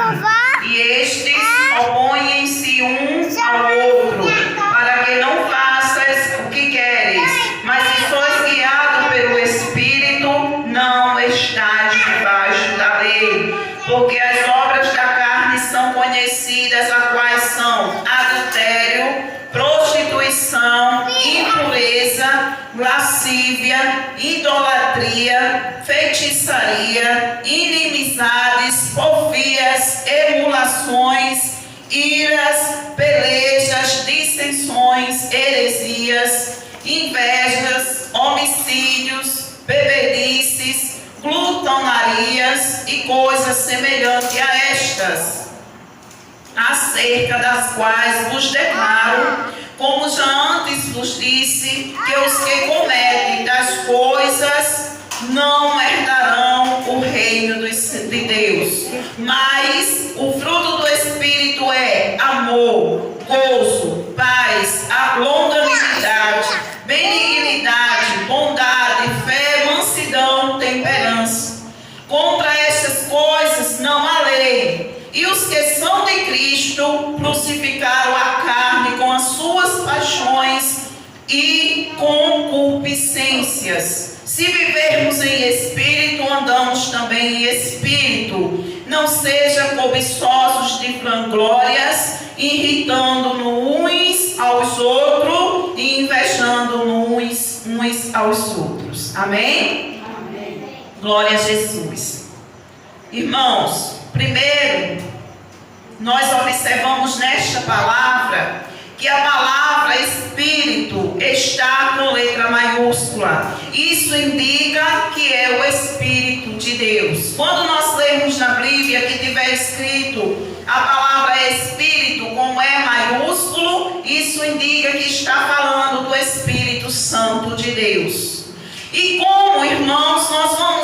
carne, e estes opõem-se um ao outro, para que não faças o que queres. Mas se sois guiado pelo Espírito, não estás debaixo da lei. Porque as obras da carne são conhecidas, as quais são adultério, prostituição, impureza, lascívia, idolatria, feitiçaria, inimizades, porfias, emulações, iras, pelejas, dissensões, heresias, invejas, homicídios, bebedices, glutonarias e coisas semelhantes a estas, acerca das quais vos declaro, como já antes vos disse, que os que cometem tais coisas não herdarão o reino de Deus. Mas o fruto do Espírito é amor, gozo, paz, longanimidade, benignidade, bondade, fé, mansidão, temperança. Contra estas coisas não há lei. E os que são de Cristo crucificaram a carne com as suas paixões e concupiscências. Se vivermos em espírito, andamos também em espírito. Não sejam cobiçosos de vanglórias, irritando-nos uns aos outros e invejando-nos uns aos outros. Amém? Amém. Glória a Jesus. Irmãos, primeiro, nós observamos nesta palavra que a palavra Espírito está com letra maiúscula. Isso indica que é o Espírito de Deus. Quando nós lermos na Bíblia que tiver escrito a palavra Espírito com E maiúsculo, isso indica que está falando do Espírito Santo de Deus. E como, irmãos, nós não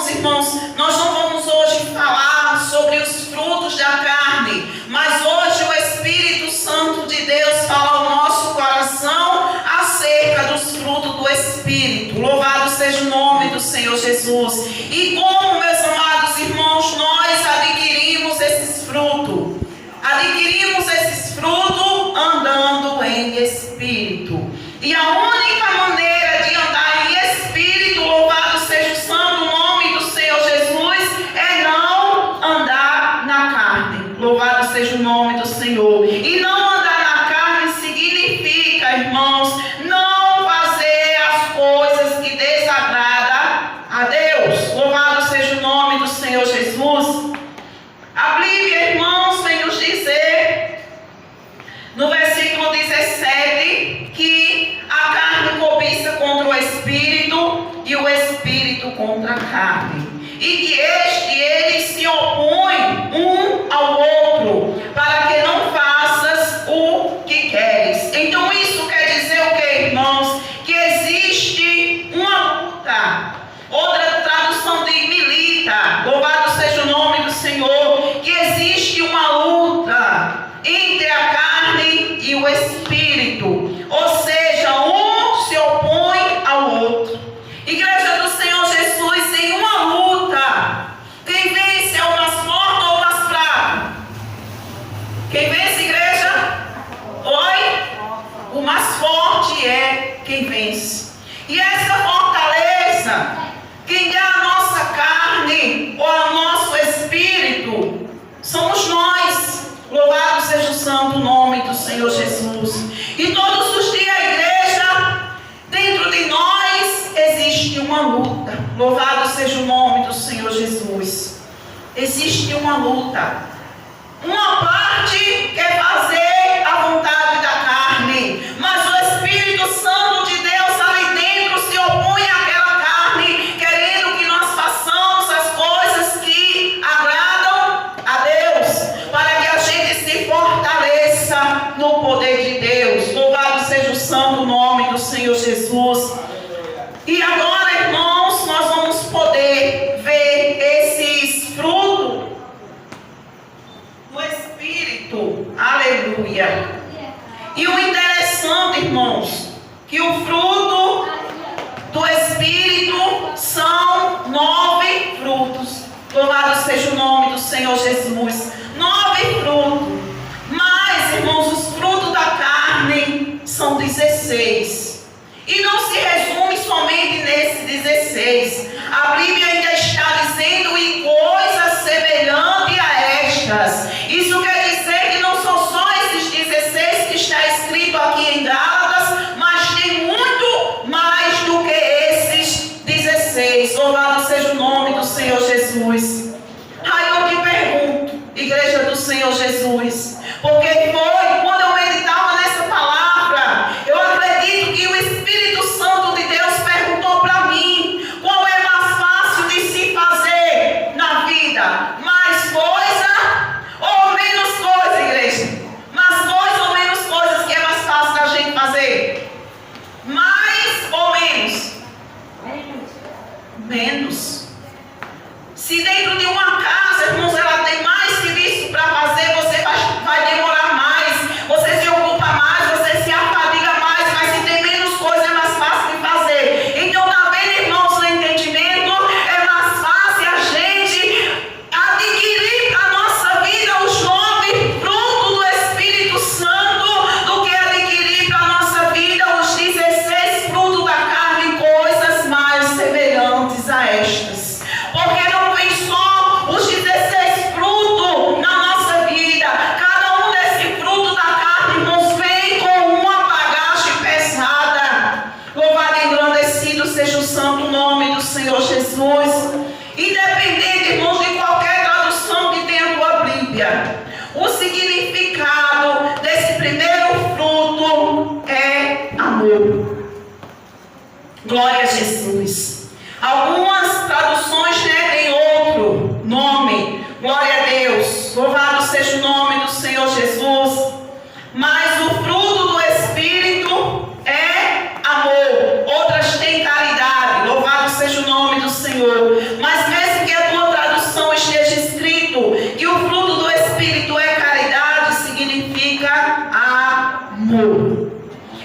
vamos hoje falar sobre os frutos da carne, mas hoje o Espírito Santo de Deus fala ao nosso coração acerca dos frutos do Espírito. Louvado seja o nome do Senhor Jesus. E como, meus amados irmãos, nós adquirimos esses frutos? Adquirimos esses frutos andando em Espírito. E a única maneira de andar em Espírito, louvado seja o santo nome do Senhor Jesus, é não andar na carne. Louvado seja o nome do Senhor. E não andar na carne significa, irmãos, não fazer as coisas que desagradam a Deus. Louvado seja o nome do Senhor Jesus. A Bíblia, irmãos, vem nos dizer, no versículo 17, que a carne cobiça contra o Espírito e o Espírito contra a carne. E que eles se opõem um ao outro, para que não faças o que queres. Então isso quer dizer o que, irmãos? Que existe uma luta. Outra tradução diz milita. Louvado seja o nome do Senhor. Que existe uma luta entre a carne e o Espírito. Ou seja, um se opõe ao outro. Igreja do Senhor Jesus, em uma luta, quem vence é o mais forte ou o mais fraco? Quem vence, igreja? Oi? O mais forte é quem vence. E essa fortaleza, quem dá a nossa carne ou ao nosso espírito, somos nós. Louvado seja o santo nome do Senhor Jesus. E todos os dias a igreja, dentro de nós, existe uma luta. Louvado seja o nome do Senhor Jesus. Existe uma luta. Uma parte quer fazer a vontade da carne, mas o Espírito Santo de Deus ali dentro se opõe àquela carne, querendo que nós façamos as coisas que agradam a Deus, para que a gente se fortaleça no poder de Deus. Louvado seja o santo nome do Senhor Jesus. E agora, irmãos, nós vamos poder ver esses frutos do Espírito. Aleluia. E o interessante, irmãos, que o fruto do Espírito são 9 frutos. Louvado seja o nome do Senhor. Senhor Jesus. 9 frutos. Mas, irmãos, os frutos da carne são 16. E não se resume somente nesses 16. A Bíblia ainda está dizendo e coisas semelhantes a estas. Isso quer dizer que não são só esses 16 que está escrito aqui em Gálatas, mas tem muito mais do que esses 16. Louvado seja o nome do Senhor Jesus. Aí eu te pergunto, igreja do Senhor Jesus, porque foi quando eu meditava nessa palavra, eu acredito que o Espírito Santo de Deus perguntou para mim qual é mais fácil de se fazer na vida, mais coisa ou menos coisa, igreja? Mais coisa ou menos coisas que é mais fácil da gente fazer? Mais ou menos? Menos. Se dentro de uma casa, irmãos, ela tem mais serviço para fazer, você vai demorar mais, você se ocupa mais, você se afadiga mais, mas se tem menos coisa é mais fácil de fazer. Então, tá vendo, irmãos, no entendimento, é mais fácil a gente adquirir para a nossa vida os 9 frutos do Espírito Santo do que adquirir para a nossa vida os 16 frutos da carne, coisas mais semelhantes a estas. Porque não vem só os 16 frutos na nossa vida. Cada um desses frutos da carne, irmãos, vem com uma bagagem pesada. Louvado e engrandecido seja o santo nome do Senhor Jesus. Independente, irmãos, de qualquer tradução que tenha a tua Bíblia, o significado desse primeiro fruto é amor. Glória a Jesus. Algumas traduções, né, têm outro nome. Glória a Deus. Louvado seja o nome do Senhor Jesus. Mas o fruto do Espírito é amor. Outras têm caridade. Louvado seja o nome do Senhor. Mas mesmo que a tua tradução esteja escrito que o fruto do Espírito é caridade, significa amor.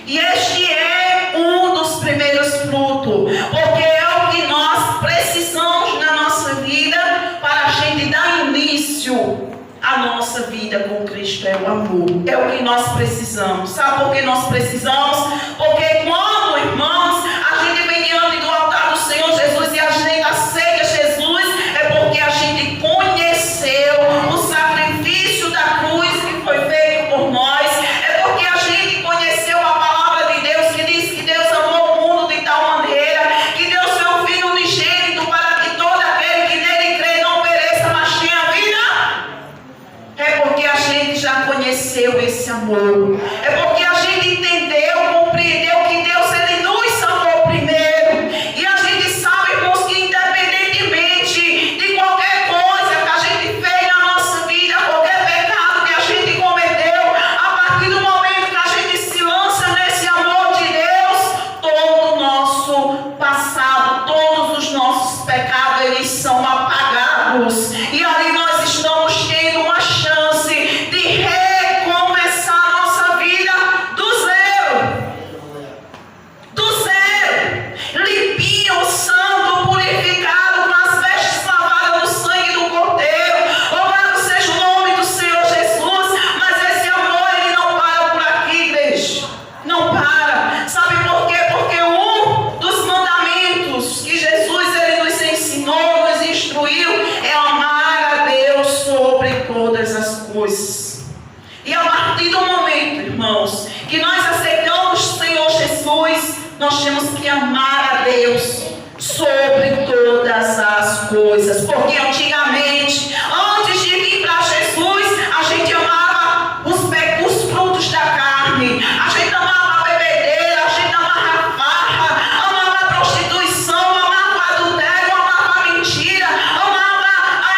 E este é um dos primeiros frutos, porque é o que nós precisamos na nossa vida para a gente dar início à nossa vida com Cristo. É o amor, é o que nós precisamos. Sabe por que nós precisamos? Porque quando, irmãos, a gente vem diante do altar do Senhor Jesus e a gente aceita Jesus, é porque a gente conheceu o sacrifício da cruz que foi feito por nós, é porque a gente conheceu a palavra de Deus que diz que Deus amou o mundo de tal maneira que deu seu Filho unigênito para que todo aquele que nele crê não pereça, mas tenha vida. É porque a gente já conheceu esse amor. É porque a gente entendeu, compreendeu que Deus, Ele nos amou primeiro. E a gente sabe, irmãos, que independentemente de qualquer coisa que a gente fez na nossa vida, qualquer pecado que a gente cometeu, a partir do momento que a gente se lança nesse amor de Deus, todo o nosso passado, todos os nossos pecados, eles são apagados. E ali nós estamos tendo uma chance de recomeçar a nossa vida do zero. Do zero. Limpinho, santo, purificado, com as vestes lavadas no sangue do Cordeiro. Louvado seja o nome do Senhor Jesus. Mas esse amor, ele não para por aqui, igreja. Não para. Sabe por quê? Porque um dos mandamentos que Jesus, ele nos ensinou, nos instruiu, é amar a Deus sobre todas as coisas. E a partir do momento, irmãos, que nós aceitamos o Senhor Jesus, nós temos que amar a Deus sobre todas as coisas. Porque antigamente, antes de vir para Jesus, a gente amava os frutos da carne, a gente amava a bebedeira, a gente amava a farra, amava a prostituição, amava o adultério, amava a mentira, amava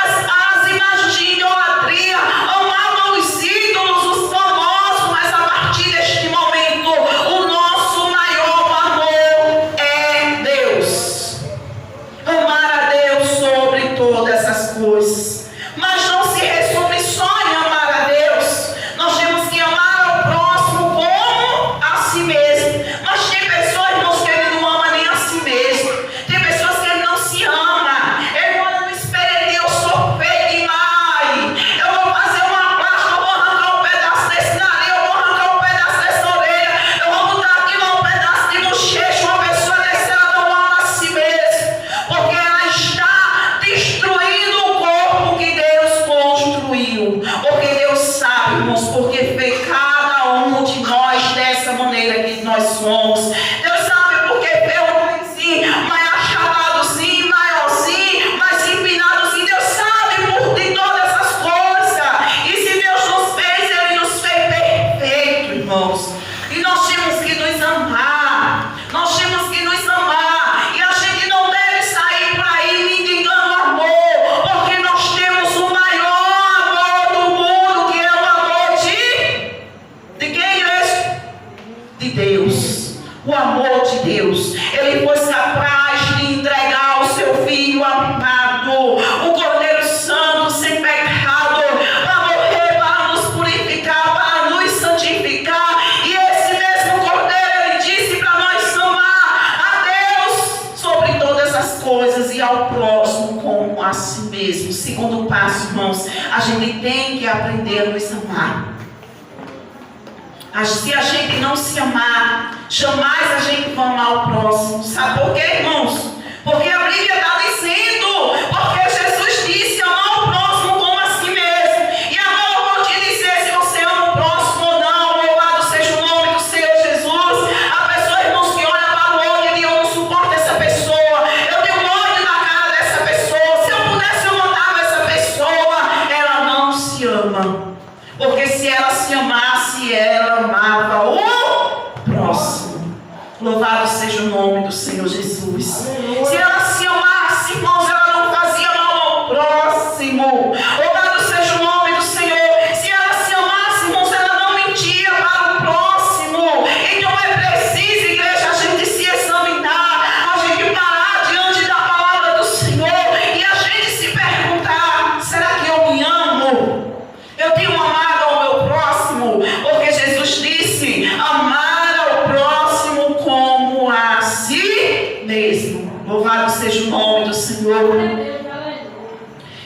as imagens de idolatria, amava os ídolos, os famosos. Mas a partir deste momento, o nosso maior amor é Deus. Amar a Deus sobre todas Porque Deus sabe, irmãos, porque fez cada um de nós dessa maneira que nós somos. Deus sabe porque fez um sim, mais achatado sim, maiorzinho, mais empinado sim. Deus sabe por de todas essas coisas. E se Deus nos fez, Ele nos fez perfeito, irmãos. E nós temos que nos amar. Nós temos que nos amar. E a gente não deve sair por aí mendigando amor, porque nós temos o maior amor do mundo, que é o amor de quem, igreja? De Deus. O amor de Deus. Ele foi capaz de entregar o seu Filho amado, o Cordeiro Santo, sem pecado, para morrer, para nos purificar, para nos santificar. E esse mesmo Cordeiro, Ele disse para nós amar a Deus sobre todas as coisas e ao próximo como a si mesmo. Segundo passo, irmãos, a gente tem que aprender a nos amar. Se a gente não se amar, jamais a gente vai amar o próximo. Sabe por quê, irmãos? Porque a Bíblia está dizendo, porque Jesus disse amar o próximo como a si mesmo. E agora eu vou te dizer se você ama o próximo ou não. Louvado seja o nome do Senhor Jesus. A pessoa, irmãos, que olha para o olho e diz, eu não suporto essa pessoa, eu tenho ódio na cara dessa pessoa, se eu pudesse eu matava essa pessoa. Ela não se ama. Porque se ela se amasse, ela amava o próximo. Louvado seja o nome do Senhor Jesus. Se ela se amasse, irmãos, ela não fazia mal ao próximo. Louvado seja o nome do Senhor. Se ela se amasse, irmãos, ela não mentia para o próximo. Então é preciso, igreja, a gente se examinar, a gente parar diante da palavra do Senhor e a gente se perguntar, será que eu me amo? Eu tenho amado ao meu próximo? Porque Jesus disse, amar ao próximo como a si mesmo. Louvado seja o nome do Senhor.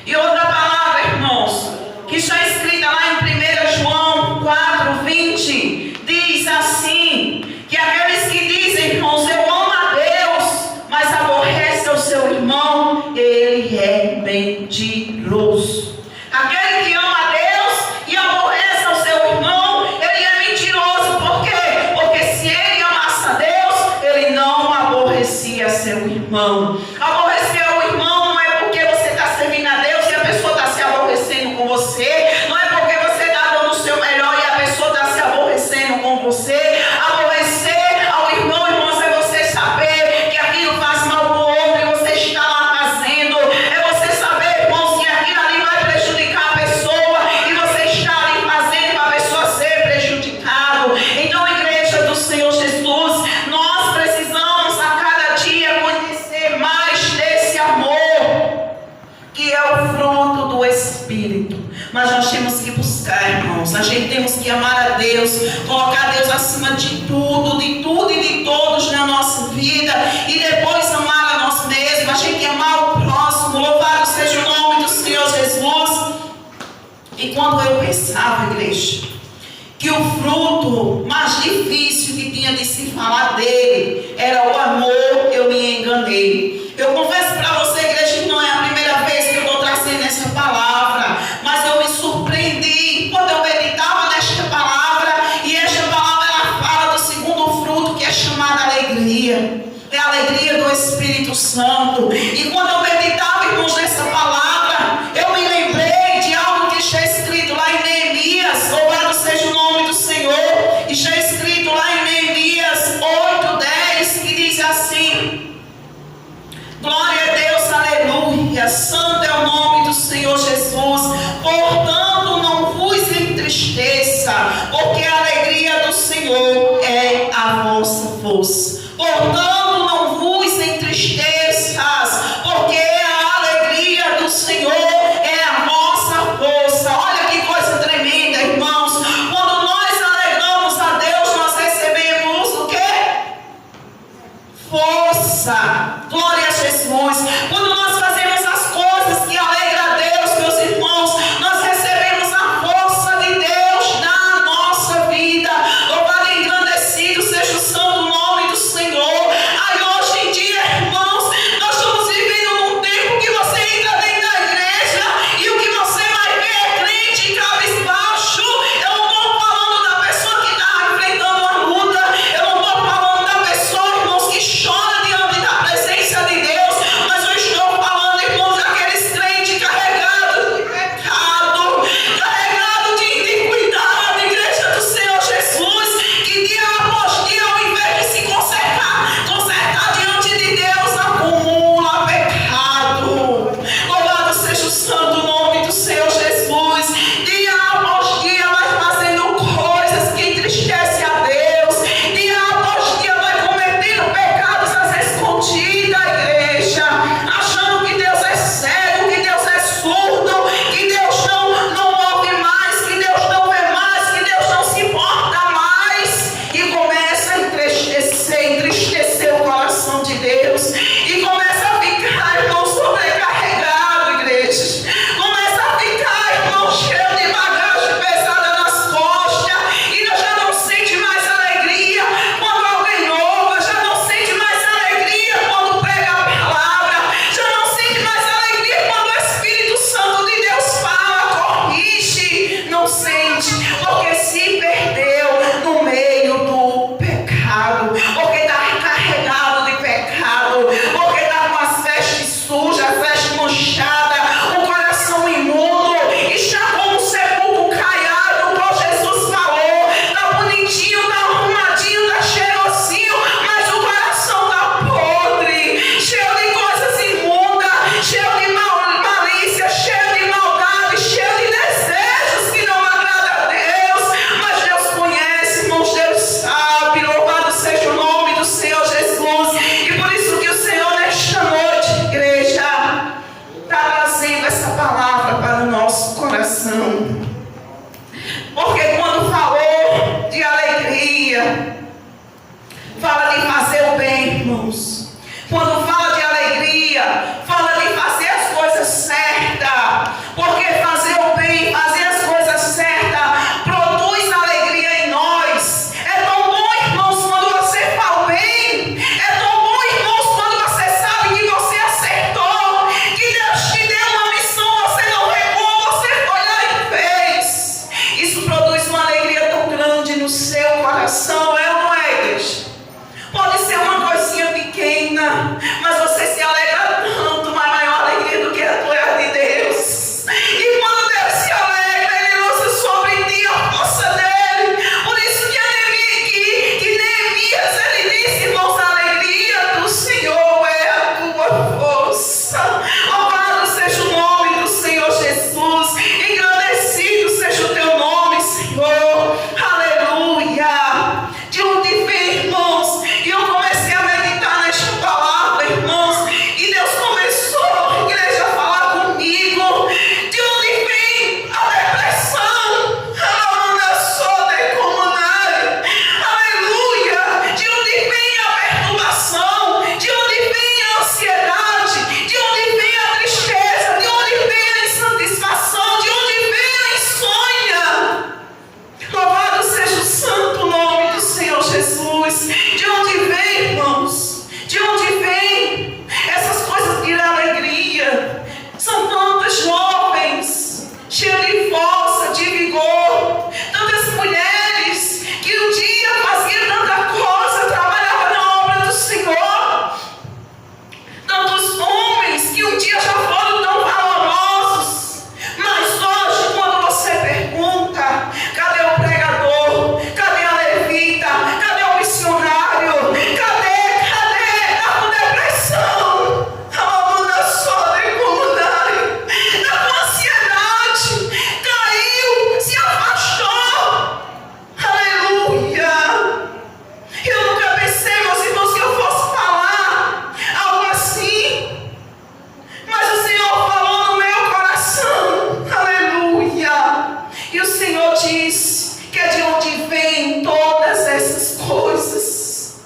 E outra palavra, irmãos, que está escrita lá em 1 João 4:20, diz assim, que aqueles que dizem, irmãos, eu amo a Deus, mas aborrece o seu irmão, ele é mentiroso. Aquele que ama a Deus e aborrece ao seu irmão, ele é mentiroso. Por quê? Porque se ele amasse a Deus, ele não aborrecia seu irmão. Aborrecer o irmão não é porque você está servindo a Deus e a pessoa está se aborrecendo com você. Não é porque você está dando o seu melhor e a pessoa está se aborrecendo com você. Aborrecer ao irmão, irmãos, é você saber que aquilo faz mal para o outro e você está lá fazendo. É você saber, irmãos, que aquilo ali vai prejudicar a pessoa e você está ali fazendo para a pessoa ser prejudicado. Então, igreja do Senhor Jesus, nós precisamos a cada dia conhecer mais desse amor, que é o fruto do Espírito. Mas nós temos que buscar, irmãos. A gente temos que amar a Deus, colocar Deus acima de tudo e de todos na nossa vida, e depois amar a nós mesmos. A gente amar o próximo. Louvado seja o nome do Senhor Jesus. E quando eu pensava, igreja, que o fruto mais difícil que tinha de se falar dele era o amor, eu me enganei. Eu confesso para você, igreja, que não é a primeira vez que eu estou trazendo essa palavra, mas eu me surpreendi quando eu meditava nesta palavra, e esta palavra ela fala do segundo fruto, que é chamada alegria. É a alegria do Espírito Santo. E quando eu meditava, irmãos, nessa palavra, eu me lembrei de algo que está escrito lá em Neemias. Louvado seja o nome do Senhor. Está escrito lá em Neemias 8:10, que diz assim: glória a Deus, aleluia, santo é o nome do Senhor Jesus. Portanto, não vos entristeça, porque a alegria do Senhor é a vossa força. Portanto, não vos entristeças, porque a alegria do Senhor é a vossa força. Olha que coisa tremenda, irmãos. Quando nós alegramos a Deus, nós recebemos o quê? Força. Glória a Jesus. Quando nós fazemos as coisas que alegram a Deus, meus irmãos, nós recebemos a força de Deus na nossa vida. Louvado e engrandecido seja o santo nome do Senhor. inocente, porque se perdeu no meio do pecado, porque está carregado de pecado, porque está com as vestes sujas, vestes manchadas, o coração imundo, está como um sepulcro caiado, como Jesus falou, está bonitinho, está arrumadinho, está cheirosinho, mas o coração está podre, cheio de coisas imundas, cheio de malícia, cheio de maldade, cheio de desejos que não agradam a Deus. Mas Deus conhece, irmãos, Deus sabe. Louvado seja o nome do Senhor Jesus. E por isso que o Senhor, nesta noite, igreja, está trazendo essa palavra para o nosso coração. Porque quando falou de alegria, fala de fazer o bem, irmãos. Quando fala de alegria, fala de fazer as coisas certas. Porque fazer o bem, fazer as coisas certas, produz alegria em nós. É tão bom, irmãos, quando você fala o bem. É tão bom, irmãos, quando você sabe que você acertou, que Deus te deu uma missão, você não recuou, você foi lá e fez. Isso produz uma alegria tão grande no seu coração, é ou não é, igreja? Pode ser uma coisinha pequena, mas você se alegra tanto, mas maior alegria do que a tua é de Deus. E quando Deus se alegra, Ele lança sobre ti a força dele. Por isso que Neemias, ele disse, irmãos, a alegria do Senhor é a tua força. Louvado seja o nome do Senhor Jesus, engrandecido seja o teu nome, Senhor. Aleluia. De onde vem, irmãos? E eu comecei a meditar nesta palavra, irmãos, e Deus começou, igreja, a falar comigo. De onde vem a depressão? Aleluia. De onde vem a perturbação? De onde vem a ansiedade? De onde vem a tristeza? De onde vem a insatisfação? De onde vem a insônia? Louvado seja o santo nome do Senhor Jesus. De onde vem, irmãos? De onde vem essas coisas de alegria? São tantas jovens, cheias de força, de vigor, tantas mulheres que um dia faziam tanta coisa, trabalhavam na obra do Senhor, tantos homens que um dia já foram tão valorosos, mas hoje, quando você pergunta, cadê o pregador? Cadê a levita? Cadê o missionário? Cadê? Tá com depressão, tá com ansiedade, caiu, se afastou. Aleluia. Eu nunca pensei, meus irmãos, que eu fosse falar algo assim, mas o Senhor falou no meu coração. Aleluia. E o Senhor disse que é de onde vêm todas essas coisas.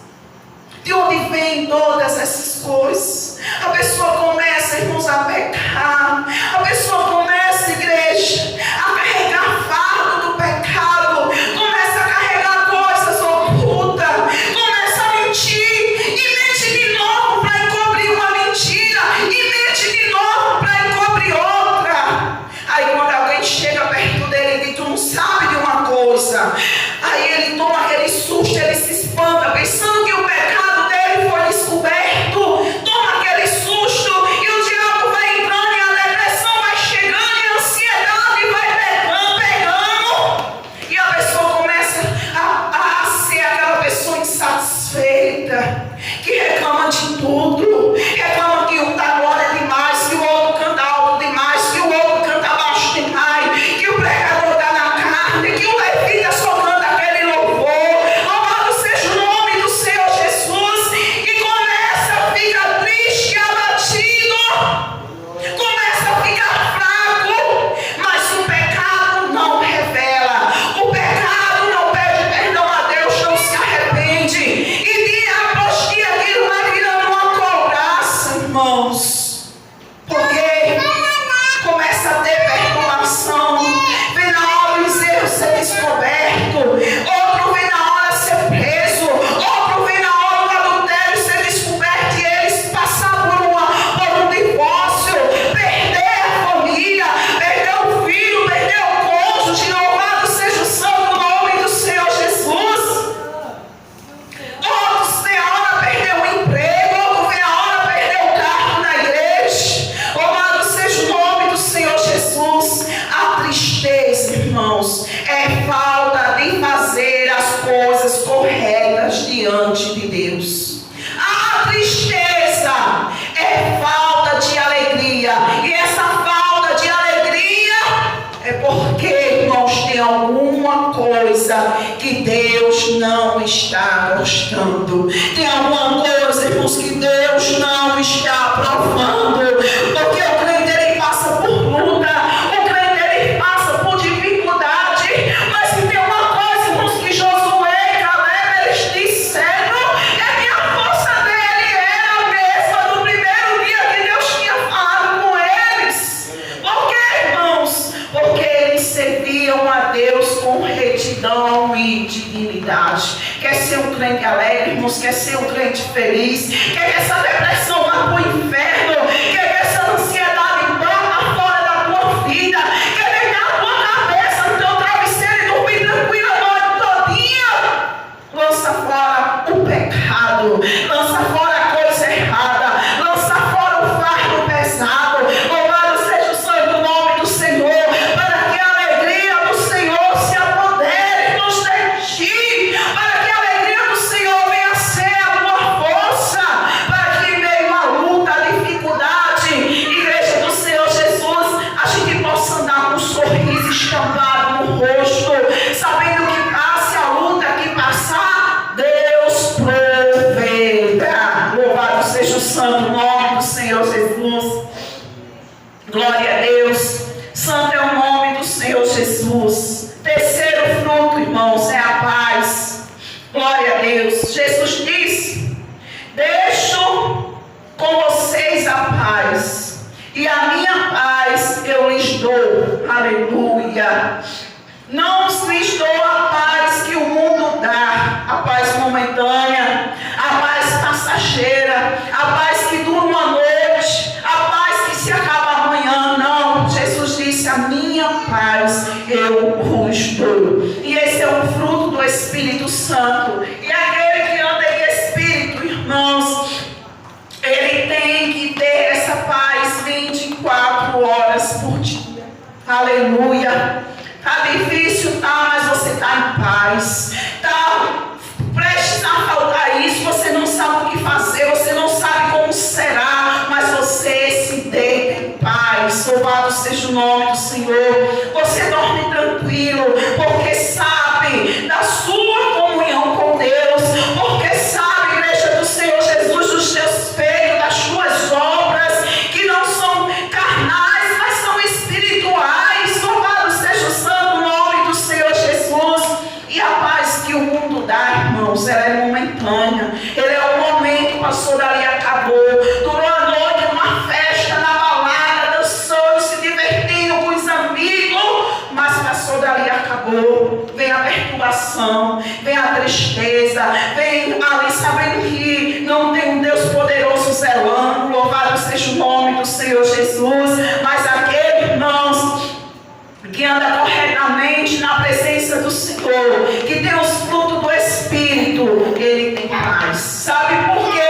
De onde vêm todas essas coisas? A pessoa começa, irmãos, a pecar. A pessoa começa, igreja, a carregar fardo do pecado. Começa a carregar coisas ocultas. Começa a mentir. E mente de novo para encobrir uma mentira. E mente de novo para encobrir outra. Aí quando alguém chega perto dele e tu não sabe de uma coisa, aí ele toma aquele susto, ele se espanta, pensando que o pecado dele foi descoberto. Toma é falta de fazer as coisas corretas diante de Deus. A tristeza é falta de alegria. E essa falta de alegria é porque, irmãos, tem alguma coisa que Deus não está gostando. Tem alguma coisa, irmãos, que Deus não está aprovando. Porque o crente, ele passa por luta, o crente, ele passa por dificuldade. Mas se tem uma coisa, irmãos, que Josué e Caleb, eles disseram, é que a força dele era a mesma do primeiro dia que Deus tinha falado com eles. Por quê, irmãos? Porque eles serviam a Deus com retidão e dignidade. Quer ser um crente alegre, irmãos? Quer ser um crente feliz? Quer que essa depressão vá para o inferno? Quer que essa ansiedade bata fora da tua vida? Quer deitar a tua cabeça no teu travesseiro e dormir tranquila a noite todinha? Lança fora o pecado, lança fora a coisa errada, lança fora o fardo pesado. Louvado seja o santo nome do Senhor, para que a alegria do Senhor se apodere nos de ti, para que a alegria do Senhor venha a ser a tua força, para que em meio à luta, à dificuldade, igreja do Senhor Jesus, a gente possa andar com um sorriso estampado no rosto, sabendo que passe a luta que passar, Deus proverá. Louvado seja o santo nome do Senhor Jesus. Glória a Deus. Santo é o nome do Senhor Jesus. Terceiro fruto, irmãos, é a paz. Glória a Deus. Jesus disse: deixo com vocês a paz, e a minha paz eu lhes dou. Aleluia. Não lhes dou a paz que o mundo dá, a paz momentânea, a paz passageira, a paz que dura uma noite, a paz que se acaba amanhã. Não, Jesus disse: a minha paz eu vos dou. E esse é o fruto do Espírito Santo. E aquele que anda em Espírito, irmãos, ele tem que ter essa paz 24 horas por dia. Aleluia. Tá difícil, tá, mas você tá em paz. Tá prestes a faltar isso, você não sabe o que fazer, você não sabe como será, mas você se deita em paz. Louvado seja o nome do Senhor. Você dorme tranquilo, porque sabe da sua comunhão com Deus, porque sabe, igreja do Senhor Jesus, dos teus feitos, das suas obras, que não são carnais, mas são espirituais. Louvado seja o santo nome do Senhor Jesus. E a paz que o mundo dá, irmãos, ela é momentânea. Ele é o momento, passou dali, acabou. Durou a noite numa festa, na balada, dançando, se divertindo com os amigos, mas passou dali, acabou. Vem a perturbação, vem a tristeza, vem ali sabendo que não tem um Deus poderoso zelando. Louvado seja o nome do Senhor Jesus. Mas aquele, irmãos, que anda corretamente na presença do Senhor, que tem os frutos do Espírito, ele tem paz. Sabe por quê?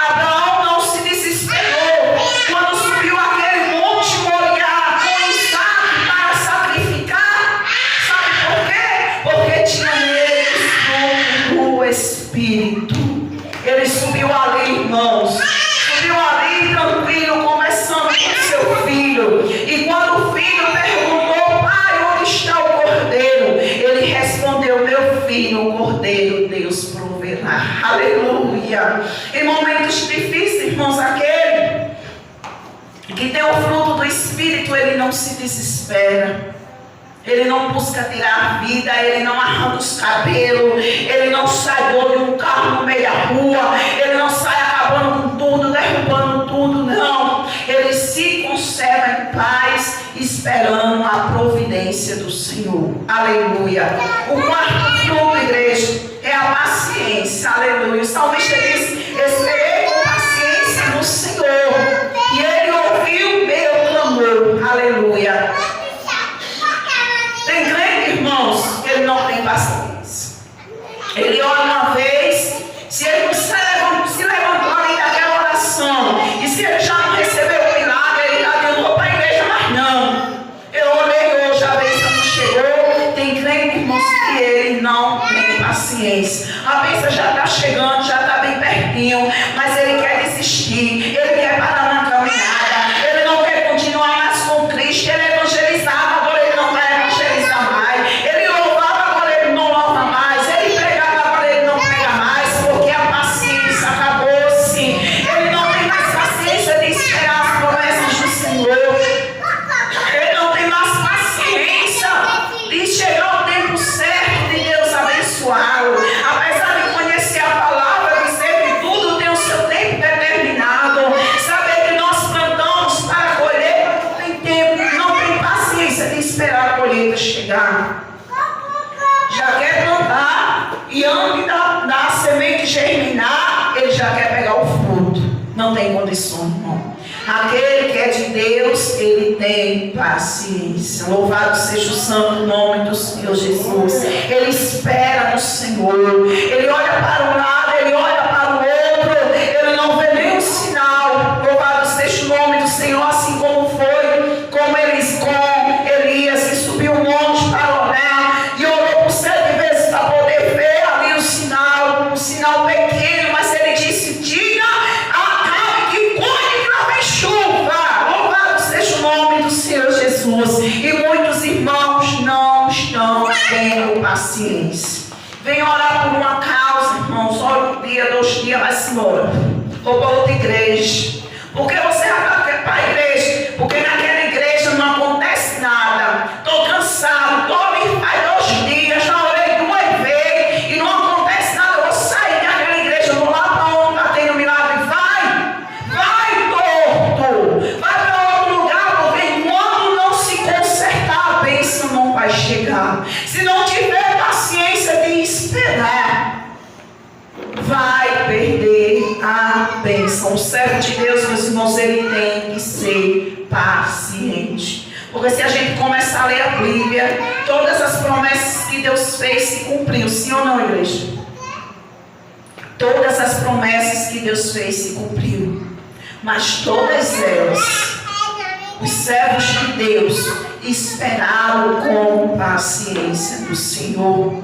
Abraão não se desesperou quando subiu aquele monte Moriá com Isaac para sacrificar. Sabe por quê? Porque tinha nele os frutos do Espírito. Ele subiu ali, irmãos, subiu ali tranquilo, começando com seu filho. E quando o filho perguntou: pai, onde está o cordeiro? Ele respondeu: meu filho, o cordeiro Deus proverá. Aleluia. Em momentos difíceis, irmãos, aquele que tem o fruto do Espírito, ele não se desespera. Ele não busca tirar a vida, ele não arranca os cabelos, ele não sai de um carro no meio da rua, ele não sai acabando com tudo, derrubando tudo, não. Ele se conserva em paz, esperando a providência do Senhor. Aleluia. O quarto fruto, igreja, é a paciência. Aleluia. O salmista diz: esperei com paciência no Senhor, e ele ouviu meu clamor. Aleluia. Tem crente, irmãos, que ele não tem paciência. Ele ora uma vez, se ele não se levantou ali daquela oração, e se ele já não recebeu o milagre, ele está dizendo: vou para a igreja, mas não. Eu orei hoje, a bênção não chegou. Tem paciência. A bênção já está chegando, já está bem pertinho, mas ele quer desistir, ele quer parar na caminhada, ele não quer continuar mais com Cristo. Ele evangelizava, agora ele não vai evangelizar mais. Ele louvava, agora ele não louva mais. Ele pregava, agora ele não prega mais, porque a paciência acabou-se. Ele não tem mais paciência de esperar as promessas do Senhor. Ele não tem mais paciência de chegar o tempo certo de Deus abençoá-lo. Apesar de conhecer a palavra, dizer que tudo tem o seu tempo determinado, saber que nós plantamos para colher, mas não tem tempo, não tem paciência de esperar a colheita chegar. Já quer plantar e antes da semente germinar, ele já quer pegar o fruto. Não tem condições, não. Aquele que é de Deus, ele tem paciência. Louvado seja o santo nome do Senhor Jesus. Ele espera no Senhor. Ele olha para um lado, ele olha para o outro. Ele não vê nenhum sinal. Louvado seja o nome do Senhor, assim como foi com Elias, que subiu o monte para orar e orou por 7 vezes para poder ver ali o sinal, um sinal pequeno, mas ele disse: diga a que colhe que não vem chuva. Louvado seja o nome do Senhor Jesus. E muitos irmãos não estão tendo paciência. Vem orar por uma causa, irmãos. Ora um dia, 2 dias, vai-se embora. Ou para outra igreja. Porque você vai para a igreja? Porque naquela igreja não acontece nada. Estou cansado, faz 2 dias, já orei 2 vezes e não acontece nada. Eu vou sair daquela igreja, vou lá para onde está tendo milagre. Vai torto, vai para outro lugar, porque enquanto não se consertar, a bênção não vai chegar. Se não tiver paciência de esperar, vai perder a bênção. O servo de Deus, meus irmãos, ele tem que ser paciente. Porque se a gente começar a ler a Bíblia, todas as promessas que Deus fez se cumpriu. Sim ou não, igreja? Todas as promessas que Deus fez se cumpriu. Mas todas elas, os servos de Deus esperaram com paciência do Senhor.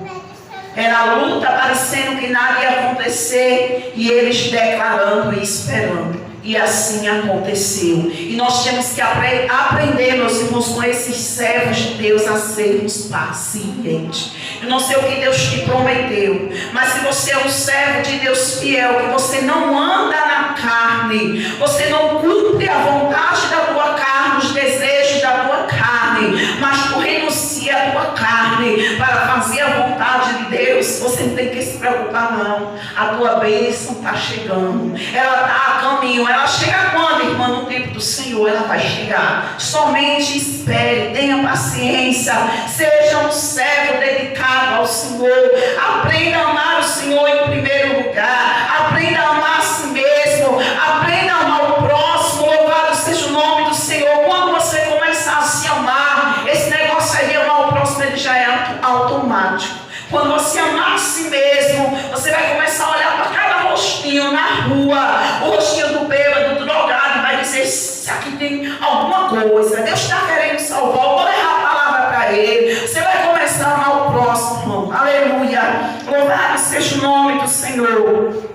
Era a luta, parecendo que nada ia acontecer, e eles declarando e esperando. E assim aconteceu. E nós temos que aprender, meus irmãos, com esses servos de Deus, a sermos pacientes. Eu não sei o que Deus te prometeu, mas se você é um servo de Deus fiel, que você não anda na carne, você não cumpre a vontade da tua carne, os desejos da tua carne, mas tu renuncia a tua carne para fazer a vontade de Deus, você não tem que se preocupar, não. A tua bênção está chegando, ela está a caminho. Ela chega quando, irmã? No tempo do Senhor ela vai chegar. Somente espere, tenha paciência, seja um servo dedicado ao Senhor. Aprenda a amar o Senhor em primeiro lugar, aprenda a amar a si mesmo, aprenda a amar o próximo. Louvado seja o nome do Senhor. Quando você começar a se amar, esse negócio aí de amar o próximo, ele já é automático. Quando você amar a si mesmo, você vai começar a olhar para cada rostinho na rua, o rostinho do bêbado, do drogado, vai dizer: se aqui tem alguma coisa, Deus está querendo salvar, eu vou levar a palavra para ele. Você vai começar a amar o próximo, irmão. Aleluia. Louvado seja o nome do Senhor.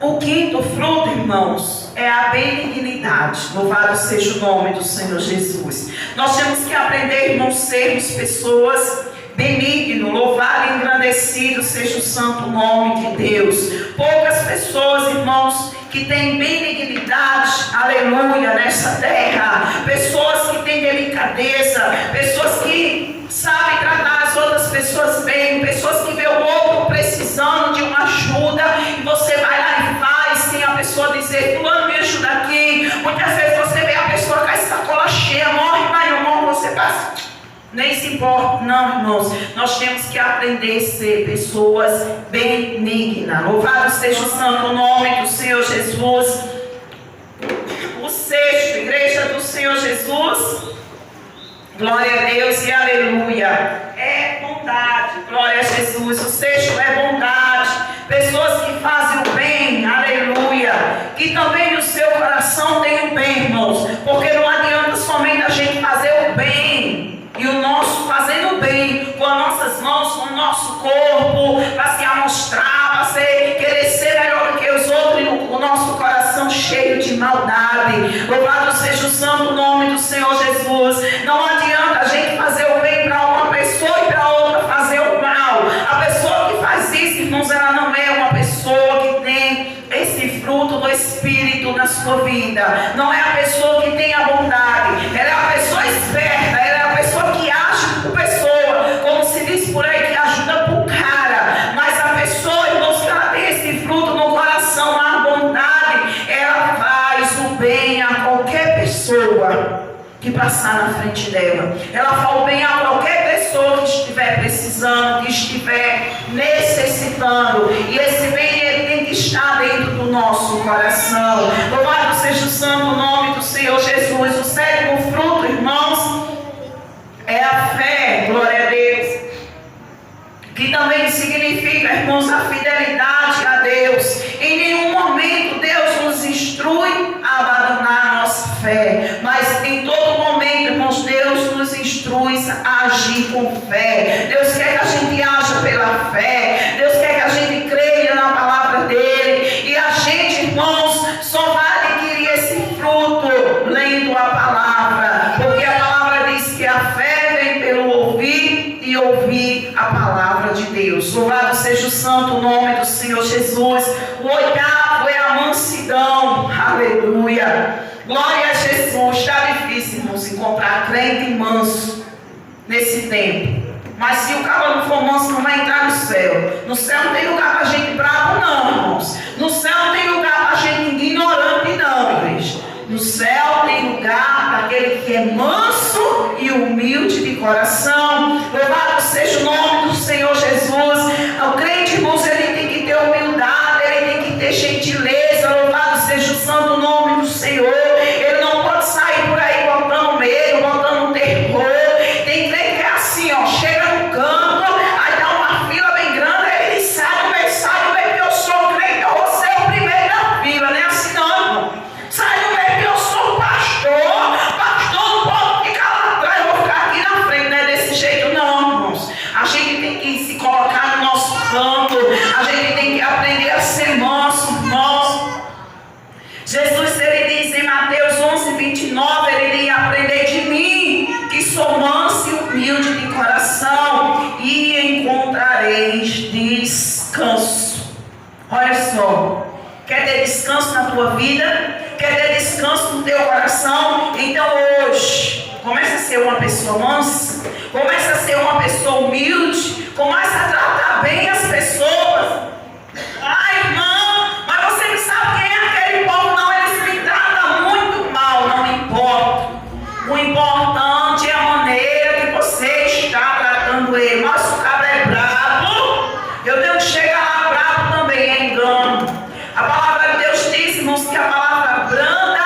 O 5º fruto, irmãos, é a benignidade. Louvado seja o nome do Senhor Jesus. Nós temos que aprender, irmãos, sermos pessoas benigno, louvado e engrandecido seja o santo nome de Deus. Poucas pessoas, irmãos, que têm benignidade, aleluia, nessa terra. Pessoas que têm delicadeza, pessoas que sabem tratar as outras pessoas bem, pessoas que vê o outro precisando de uma ajuda e você vai lá e faz, sem a pessoa dizer: fulano, me ajuda aqui. Muitas vezes você vê a pessoa com a sacola cheia, morre, mas não morre, você passa. Nem se importa, não, irmãos. Nós temos que aprender a ser pessoas benignas. Louvado seja o santo nome do Senhor Jesus. O 6º, igreja do Senhor Jesus. Glória a Deus e aleluia. É bondade, glória a Jesus. O 6º é bondade. Pessoas que fazem o bem, aleluia. Que também no seu coração tem o bem, irmãos. Porque não adianta somente a gente fazer o bem. E o nosso fazendo bem com as nossas mãos, com o nosso corpo, para se amostrar, para querer ser melhor do que os outros, e o nosso coração cheio de maldade. Louvado seja o santo nome do Senhor Jesus. Não adianta a gente fazer o bem para uma pessoa e para outra fazer o mal. A pessoa que faz isso, irmãos, ela não é uma pessoa que tem esse fruto do Espírito na sua vida. Não é a pessoa que tem a bondade. Ela é a pessoa esperta. Ela é a pessoa que age por pessoa. Como se diz por aí, que ajuda por cara. Mas a pessoa, irmãos, que ela tem esse fruto no coração, a bondade, ela faz o bem a qualquer pessoa que passar na frente dela. Ela fala bem a qualquer pessoa que estiver precisando, que estiver necessitando. E esse bem, ele tem que estar dentro do nosso coração. Louvado seja o santo nome do Senhor Jesus. O sétimo fruto, irmãos, é a fé. Glória a Deus. Que também significa, irmãos, a fidelidade a Deus. Em nenhum momento Deus nos instrui a abandonar a nossa fé, mas em todo momento, irmãos, Deus nos instrui a agir com fé. Deus quer que a gente haja pela fé. Deus quer que a gente creia na palavra dele. E a gente, irmãos, só vai adquirir esse fruto lendo a palavra, porque a palavra diz que a fé vem pelo ouvir e ouvir a palavra de Deus. Louvado seja o santo nome do Senhor Jesus. O oitavo é a mansidão. Aleluia. Glória a Jesus. Está difícil, irmãos, encontrar crente manso nesse tempo. Mas se o cara não for manso, não vai entrar no céu. No céu não tem lugar para gente bravo, não, irmãos. No céu não tem lugar para gente ignorante, não, igreja. No céu tem lugar para aquele que é manso e humilde de coração. Louvado seja o nome do Senhor Jesus. O crente, irmãos, ele tem que ter humildade, ele tem que ter gentileza. Louvado seja o santo nome do Senhor. Ele não pode sair por aí botando medo, botando terror. Tem crente que é assim, ó, chega no canto, aí dá uma fila bem grande, aí ele sai do meio, porque eu sou crente, eu vou ser o primeiro da fila, não é assim não, irmão. Sai do meio, porque eu sou pastor, pastor não pode ficar lá atrás, eu vou ficar aqui na frente, não é desse jeito não, irmãos. A gente tem que se colocar no nosso canto, a gente tem que aprender a ser manso, irmãos. Jesus, ele diz em Mateus 11:29, ele diz: aprendei de mim, que sou manso e humilde de coração, e encontrareis descanso. Olha só, quer ter descanso na tua vida? Quer ter descanso no teu coração? Então hoje, começa a ser uma pessoa mansa, começa a ser uma pessoa humilde, começa a tratar bem as pessoas. Ai, irmão, mas você não sabe quem é aquele povo, não, eles me tratam muito mal, não importa. O importante é a maneira que você está tratando ele. Mas o cara é bravo, eu tenho que chegar lá bravo também, é engano. A palavra de Deus diz, irmãos, que a palavra branda,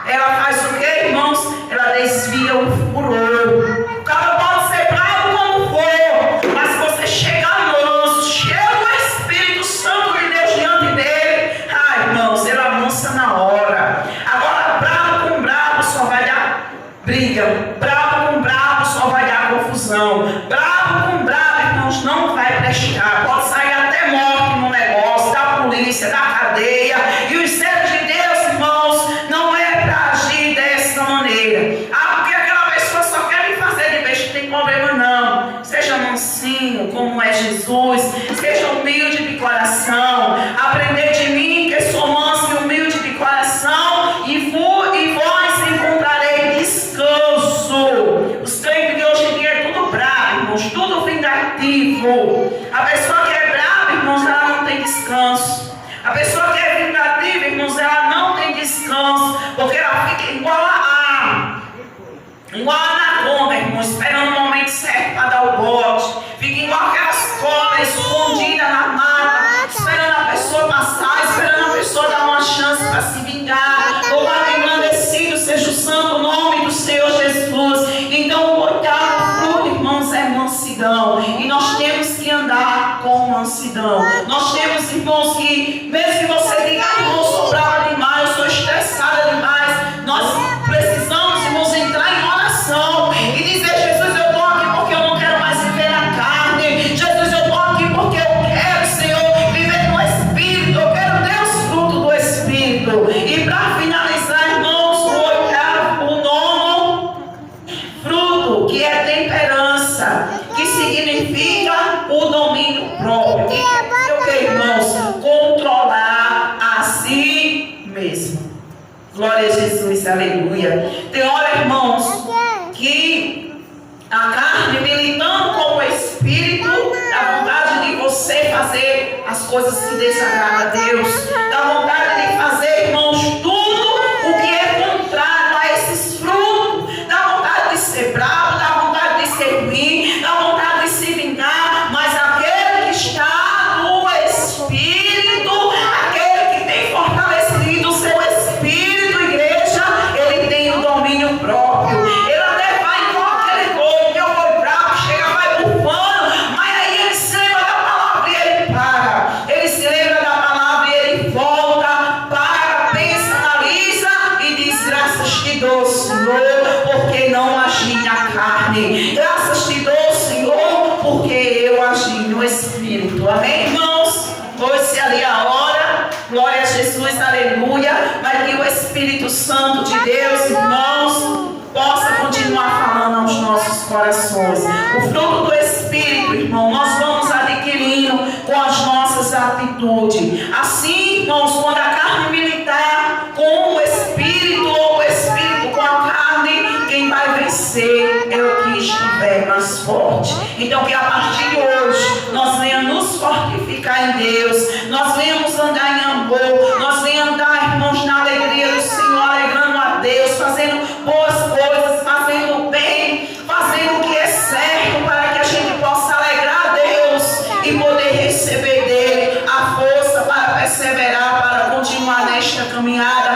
ela faz o que, irmãos? Ela desvia o furor. O cara pode ser bravo como for, mas se você chegar manso, cheio do Espírito Santo de Deus diante dele, ai, irmãos, ele avança na hora. Agora, bravo com bravo só vai dar briga. Bravo com bravo só vai dar confusão. Bravo com bravo, irmãos, não vai prestar. Pode sair até morte no negócio, da polícia, da cadeia. E os servos de Deus, irmãos, não é para agir dessa maneira. Ah, porque aquela pessoa só quer me fazer de besta, não tem problema não. Seja mansinho, como é Jesus. Seja humilde de coração. Aprender de mim, que sou manso e humilde de coração. E vós encontrareis descanso. Os crentes de hoje em dia é tudo bravo, irmãos, tudo vingativo. A pessoa que é brava, irmãos, ela não tem descanso. A pessoa que é vingativa, irmãos, ela não tem descanso, porque ela fica igual a anaconda, irmãos, esperando o momento certo para dar o bote. Fica igual aquelas cobras escondidas na mata, esperando a pessoa passar, esperando a pessoa dar uma chance para se vingar. Louvado e engrandecido seja o santo nome do Senhor Jesus. Então o oitavo fruto, irmãos, é mansidão. E nós temos que andar com mansidão. Nós temos, irmãos, que mesmo que você diga, irmão, eu sou brava demais, eu sou estressada demais, nós precisamos, irmãos, entrar em oração e dizer: Jesus, eu estou aqui porque eu não quero que significa o domínio próprio. E o que, irmãos? Controlar a si mesmo. Glória a Jesus, aleluia. Tem hora, irmãos, que a carne militando com o Espírito, dá vontade de você fazer as coisas que desagradam a Deus, dá vontade de fazer, irmãos, tudo o que é contrário a esses frutos, dá vontade de ser bravo, dá vontade de ser ruim, dá vontade de se vingar, mas aquele que está no Espírito, aquele que tem fortalecido o seu Espírito, igreja, ele tem o domínio próprio. Ele até vai igual aquele boi, que o boi bravo chega, vai bufando, mas aí ele se lembra da palavra e ele para. Ele se lembra da palavra e ele volta, para, pensa, analisa e diz: graças te dou, Senhor, porque não agi na carne. Graças te dou, Senhor, porque eu agi no Espírito. Amém, irmãos? Foi-se ali a hora, glória a Jesus, aleluia. Mas que o Espírito Santo de Deus, irmãos, possa continuar falando aos nossos corações. O fruto do Espírito, irmão, nós vamos adquirindo com as nossas atitudes. Assim, irmãos, quando a carne militar com o Espírito, ou o Espírito com a carne, quem vai vencer é o que estiver mais forte. Então, que a partir de hoje nós venhamos nos fortificar em Deus, nós venhamos andar em amor, nós venhamos andar, irmãos, na alegria do Senhor, alegrando a Deus, fazendo boas coisas, fazendo o bem, fazendo o que é certo, para que a gente possa alegrar a Deus e poder receber dele a força para perseverar, para continuar nesta caminhada.